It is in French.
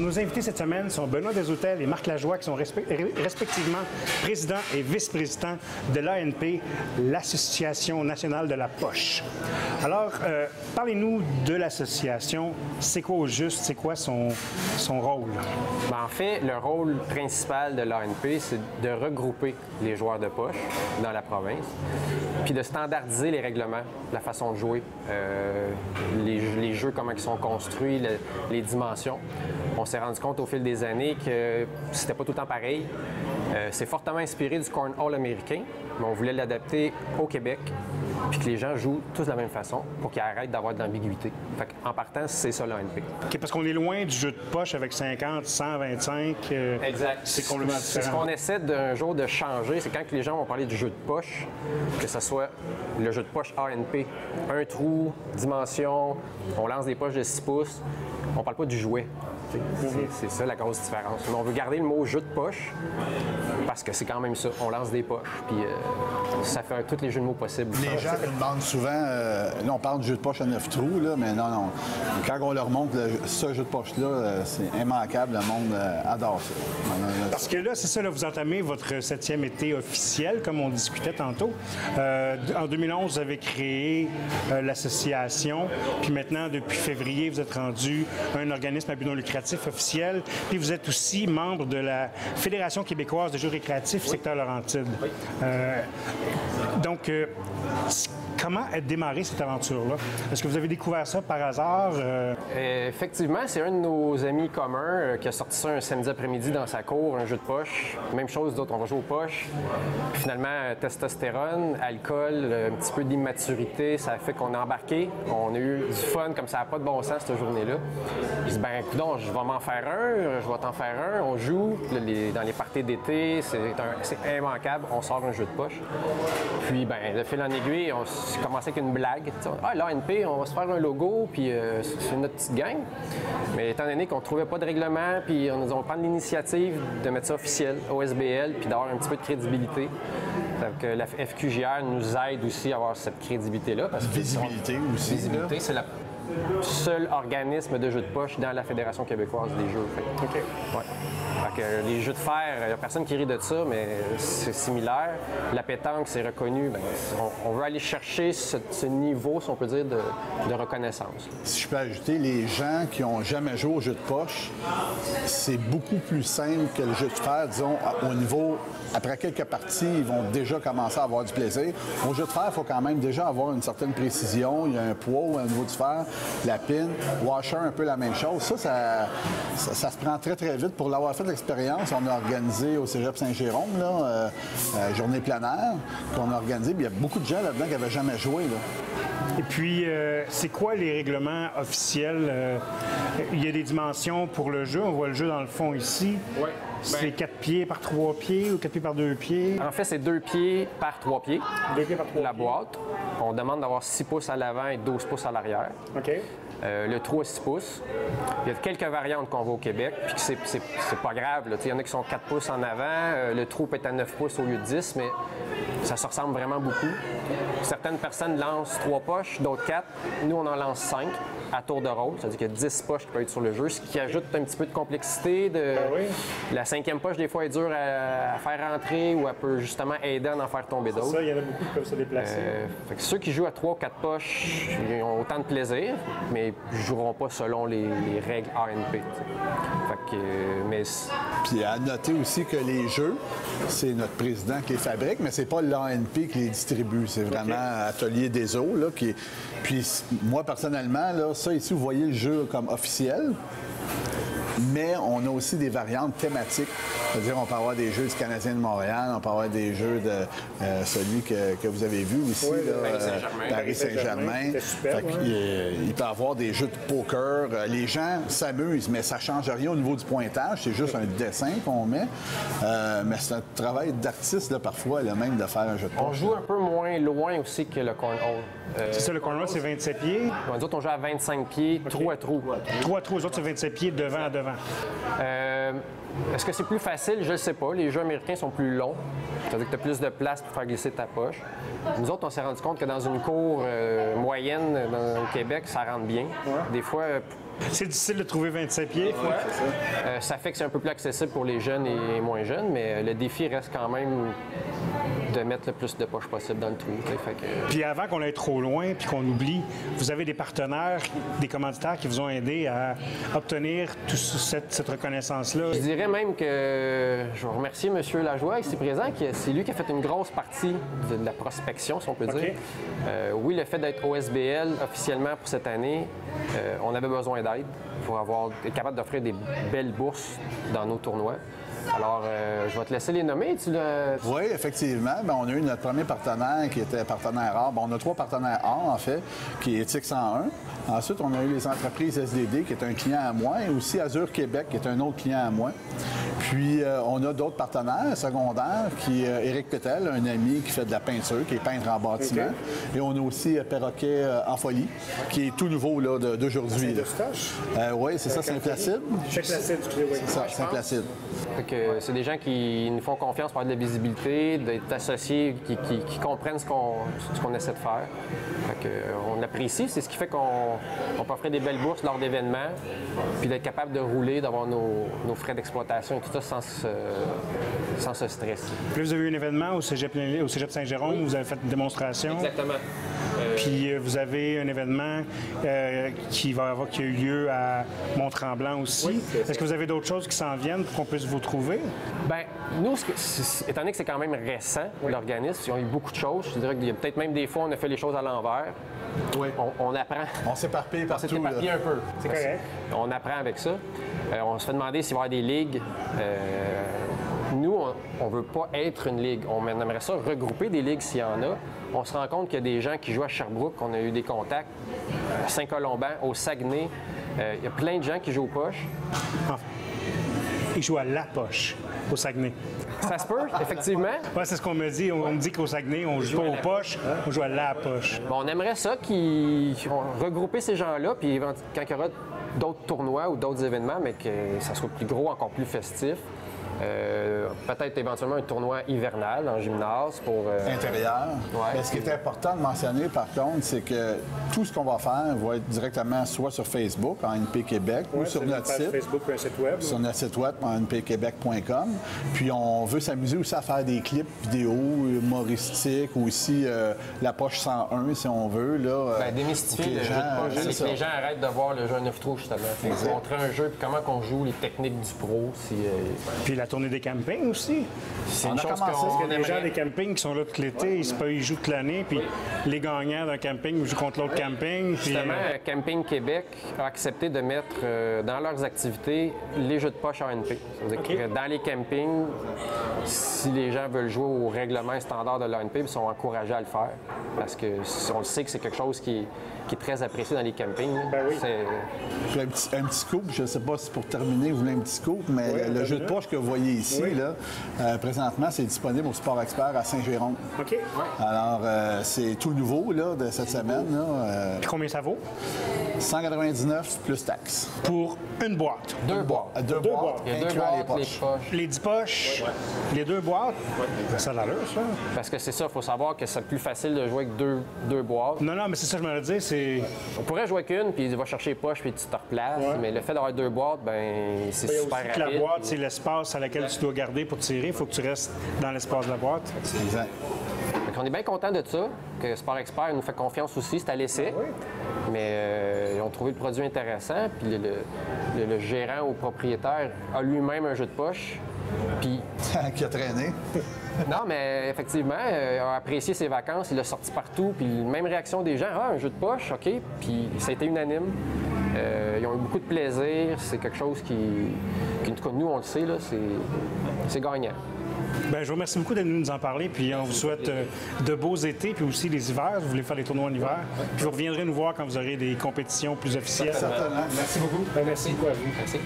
Alors, nos invités cette semaine sont Benoît Deshôtels et Marc Lajoie, qui sont respectivement président et vice-président de l'ANP, l'Association nationale de la poche. Alors, parlez-nous de l'association. C'est quoi au juste? C'est quoi son rôle? Bien, en fait, le rôle principal de l'ANP, c'est de regrouper les joueurs de poche dans la province, puis de standardiser les règlements, la façon de jouer, les jeux, comment ils sont construits, les dimensions. On s'est rendu compte au fil des années que c'était pas tout le temps pareil. C'est fortement inspiré du cornhole américain, mais on voulait l'adapter au Québec, puis que les gens jouent tous de la même façon pour qu'ils arrêtent d'avoir de l'ambiguïté. En partant, c'est ça l'ANP. OK, parce qu'on est loin du jeu de poche avec 50, 125. Exact. C'est complètement différent. C'est ce qu'on essaie d'un jour de changer, c'est quand les gens vont parler du jeu de poche, que ce soit le jeu de poche ANP, un trou, dimension, on lance des poches de 6 pouces, on parle pas du jouet. C'est ça la grosse différence. Mais on veut garder le mot jeu de poche parce que c'est quand même ça. On lance des poches, puis ça fait tous les jeux de mots possibles. Les gens me demandent souvent, là on parle du jeu de poche à 9 trous, là, mais non. Quand on leur montre ce jeu de poche-là, c'est immanquable, le monde adore ça. Parce que là, c'est ça, là, vous entamez votre 7e été officiel, comme on discutait tantôt. En 2011, vous avez créé l'association, puis maintenant, depuis février, vous êtes rendu un organisme à but non lucratif officiel, puis vous êtes aussi membre de la Fédération québécoise de jeux récréatifs secteur Laurentide. Donc, comment a démarré cette aventure-là? Est-ce que vous avez découvert ça par hasard? Effectivement, c'est un de nos amis communs qui a sorti ça un samedi après-midi dans sa cour, un jeu de poche. Même chose, d'autres, on va jouer aux poches. Puis finalement, testostérone, alcool, un petit peu d'immaturité, ça a fait qu'on a embarqué. On a eu du fun, comme ça n'a pas de bon sens cette journée-là. Je dis, ben écoute, je vais m'en faire un, je vais t'en faire un. On joue dans les parties d'été, c'est immanquable, on sort un jeu de poche. Puis, ben, de fil en aiguille, on commençait avec une blague. Ah, l'ANP, on va se faire un logo, puis c'est notre petite gang. Mais étant donné qu'on ne trouvait pas de règlement, puis on va prendre l'initiative de mettre ça officiel, OSBL, puis d'avoir un petit peu de crédibilité. Donc, la FQJR nous aide aussi à avoir cette crédibilité-là. Visibilité aussi. Visibilité, c'est le seul organisme de jeux de poche dans la Fédération québécoise des jeux. OK. Ouais. Fait que les jeux de fer, il n'y a personne qui rit de ça, mais c'est similaire. La pétanque, c'est reconnu. Bien, on veut aller chercher ce niveau, si on peut dire, de reconnaissance. Si je peux ajouter, les gens qui n'ont jamais joué au jeu de poche, c'est beaucoup plus simple que le jeu de fer, disons, au niveau... Après quelques parties, ils vont déjà commencer à avoir du plaisir. Au jeu de fer, il faut quand même déjà avoir une certaine précision. Il y a un poids au niveau du fer, la pin. Washer, un peu la même chose. Ça se prend très, très vite. Pour l'avoir fait l'expérience, on a organisé au Cégep Saint-Jérôme, journée plein air, qu'on a organisé. Il y a beaucoup de gens là-dedans qui n'avaient jamais joué. Là. Et puis, c'est quoi les règlements officiels? Il y a des dimensions pour le jeu. On voit le jeu dans le fond ici. Oui. C'est 4 pieds par 3 pieds ou 4 pieds par 2 pieds? En fait, c'est 2 pieds par 3 pieds. 2 pieds par 3 La boîte. On demande d'avoir 6 pouces à l'avant et 12 pouces à l'arrière. OK. Le trou à 6 pouces. Il y a quelques variantes qu'on voit au Québec, puis que c'est pas grave. Il y en a qui sont 4 pouces en avant. Le trou peut être à 9 pouces au lieu de 10, mais ça se ressemble vraiment beaucoup. Certaines personnes lancent 3 poches, d'autres 4. Nous, on en lance 5 à tour de rôle. C'est-à-dire qu'il y a 10 poches qui peuvent être sur le jeu, ce qui ajoute un petit peu de complexité. Oui. La 5e poche, des fois, est dure à faire rentrer ou elle peut justement aider à en faire tomber d'autres. Ça, il y en a beaucoup qui peuvent se déplacer. Fait que ceux qui jouent à 3 ou 4 poches, ils ont autant de plaisir, mais ils ne joueront pas selon les règles ANP. Puis à noter aussi que les jeux, c'est notre président qui les fabrique, mais c'est pas l'ANP qui les distribue. C'est vraiment Atelier des Eaux. Là, Puis moi, personnellement, là, ça ici, vous voyez le jeu comme officiel. Mais on a aussi des variantes thématiques. C'est-à-dire, on peut avoir des jeux du Canadien de Montréal, on peut avoir des jeux de celui que vous avez vu ici, oui, Paris Saint-Germain. Il peut y avoir des jeux de poker. Les gens s'amusent, mais ça ne change rien au niveau du pointage. C'est juste un dessin qu'on met. Mais c'est un travail d'artiste, parfois, là, même de faire un jeu de poker. On joue un peu moins loin aussi que le cornhole. C'est ça, le cornhole, c'est 27 pieds. Nous autres, on joue à 25 pieds, trou à trou. Trou à trou, les autres, c'est 27 pieds devant à devant. devant. Est-ce que c'est plus facile? Je ne sais pas. Les jeux américains sont plus longs. C'est-à-dire que tu as plus de place pour faire glisser ta poche. Nous autres, on s'est rendu compte que dans une cour moyenne dans le Québec, ça rentre bien. Des fois... C'est difficile de trouver 25 pieds. ça fait que c'est un peu plus accessible pour les jeunes et moins jeunes, mais le défi reste quand même de mettre le plus de poches possible dans le trou. Fait que... Puis avant qu'on aille trop loin puis qu'on oublie, vous avez des partenaires, des commanditaires qui vous ont aidé à obtenir toute cette reconnaissance-là. Je dirais même que je veux remercier M. Lajoie, ici présent, c'est lui qui a fait une grosse partie de la prospection, si on peut dire. Oui, le fait d'être OSBL officiellement pour cette année, on avait besoin d'aide pour être capable d'offrir des belles bourses dans nos tournois. Alors, je vais te laisser les nommer. Oui, effectivement. Bien, on a eu notre premier partenaire qui était partenaire A. Bon, on a 3 partenaires A, en fait, qui est Éthique 101. Ensuite, on a eu les entreprises SDD, qui est un client à moi, et aussi Azure Québec, qui est un autre client à moi. Puis, on a d'autres partenaires secondaires, qui est Éric Pétel, un ami qui fait de la peinture, qui est peintre en bâtiment. Et on a aussi Perroquet en folie, qui est tout nouveau là, d'aujourd'hui. Oui, c'est ça, Saint-Placide. Saint-Placide, c'est ça, Saint-Placide. C'est des gens qui nous font confiance pour avoir de la visibilité, d'être associés, qui comprennent ce qu'on essaie de faire. On apprécie, c'est ce qui fait qu'on peut offrir des belles bourses lors d'événements, puis d'être capable de rouler, d'avoir nos frais d'exploitation et tout ça sans se stresser. Puis vous avez eu un événement au Cégep Saint-Jérôme, vous avez fait une démonstration. Exactement. Puis vous avez un événement qui a eu lieu à Mont-Tremblant aussi. Oui, est-ce que vous avez d'autres choses qui s'en viennent pour qu'on puisse vous trouver? Bien, nous, étant donné que c'est quand même récent, l'organisme, ils ont eu beaucoup de choses. Je dirais qu'il y a peut-être même des fois, on a fait les choses à l'envers. Oui. On apprend. On s'éparpille partout. On s'est éparpillé un peu. C'est correct. On apprend avec ça. On se fait demander s'il va y avoir des ligues. Nous, on ne veut pas être une ligue. On aimerait ça regrouper des ligues s'il y en a. On se rend compte qu'il y a des gens qui jouent à Sherbrooke, on a eu des contacts, à Saint-Colomban, au Saguenay. Il y a plein de gens qui jouent aux poches. Ils jouent à la poche, au Saguenay. Ça se peut, effectivement. Oui, c'est ce qu'on me dit. On me dit qu'au Saguenay, on ne joue pas aux poches, on joue à la poche. Bon, on aimerait ça regrouper ces gens-là, puis quand il y aura d'autres tournois ou d'autres événements, mais que ça soit plus gros, encore plus festif. Peut-être éventuellement un tournoi hivernal en gymnase pour... Intérieur. Ouais. Mais ce qui est important de mentionner, par contre, c'est que tout ce qu'on va faire va être directement soit sur Facebook, en NP Québec, ou sur notre site. Facebook ou un site web. Sur notre site web, en npquebec.com. Puis on veut s'amuser aussi à faire des clips vidéo humoristiques, ou aussi la poche 101, si on veut. Là, démystifier le jeu de poche. Que les gens arrêtent de voir le jeu à 9 trous, justement. Montrer un jeu, puis comment on joue, les techniques du pro. Puis la tournée des campings aussi. C'est On une a chose commencé, qu'on Les gens des campings qui sont là tout l'été, ils jouent toute l'année, puis les gagnants d'un camping jouent contre l'autre camping. Puis, Justement, Camping Québec a accepté de mettre dans leurs activités les jeux de poche ANP. C'est-à-dire que dans les campings, si les gens veulent jouer au règlement standard de l'ANP, ils sont encouragés à le faire. Parce que on le sait que c'est quelque chose qui est très apprécié dans les campings. Ben oui. Puis un petit scoop, je ne sais pas si pour terminer, vous voulez un petit scoop, mais le jeu de poche que vous voyez ici, là, présentement, c'est disponible au Sport Expert à Saint-Jérôme. OK. Alors, c'est tout nouveau là, de cette semaine. Là, Puis combien ça vaut? 199 plus taxes. Pour une boîte. Deux boîtes. Deux boîtes, Il y a deux incluant les boîtes, les poches. poches. Les 10 poches, les 2 boîtes, ça a l'allure, ça. Parce que c'est ça, il faut savoir que c'est plus facile de jouer avec deux boîtes. Non, mais c'est ça que je me dire, c'est... On pourrait jouer avec une, puis il va chercher les poches, puis tu te replaces. Mais le fait d'avoir 2 boîtes, ben c'est Il y a super aussi rapide. que la boîte, c'est l'espace à laquelle tu dois garder pour tirer. Il faut que tu restes dans l'espace de la boîte. Exact. On est bien content de ça, que Sport Expert nous fait confiance aussi, c'est à l'essai. Mais ils ont trouvé le produit intéressant, puis le gérant ou propriétaire a lui-même un jeu de poche. Puis... Qui a traîné. Non, mais effectivement, il a apprécié ses vacances, il l'a sorti partout, puis même réaction des gens, un jeu de poche, OK, puis ça a été unanime. Ils ont eu beaucoup de plaisir, c'est quelque chose qui en tout cas, nous, on le sait, là, c'est gagnant. Bien, je vous remercie beaucoup d'être venu nous en parler, puis on vous souhaite de beaux étés, puis aussi les hivers. Vous voulez faire les tournois en hiver. Puis vous reviendrez nous voir quand vous aurez des compétitions plus officielles. Certainement. Merci beaucoup. Merci beaucoup à vous. Merci.